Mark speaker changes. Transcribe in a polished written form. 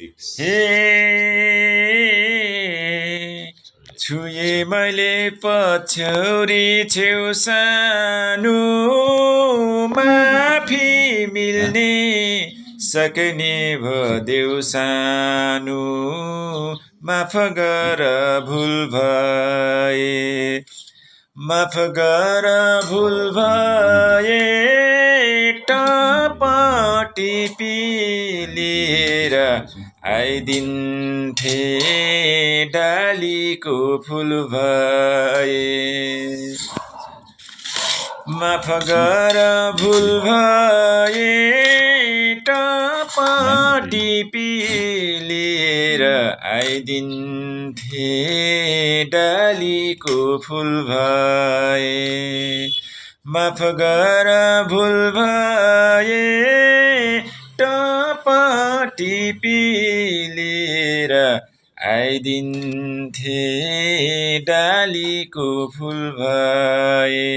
Speaker 1: हे छुए मैले पछौरी छेउ सानो माफी मिल्ने सक्ने भदेउ सानो माफ गर भुल भए माफ गर भुल भए टपटी पिलिएर आइदिन्थे डालीको फुल भए माफ गर भुल भए टपटी पिलिएर आइदिन्थे डालीको फुल भए माफ गर भुल भए टपटी पिलिएर आइदिन्थे डालीको फुल भए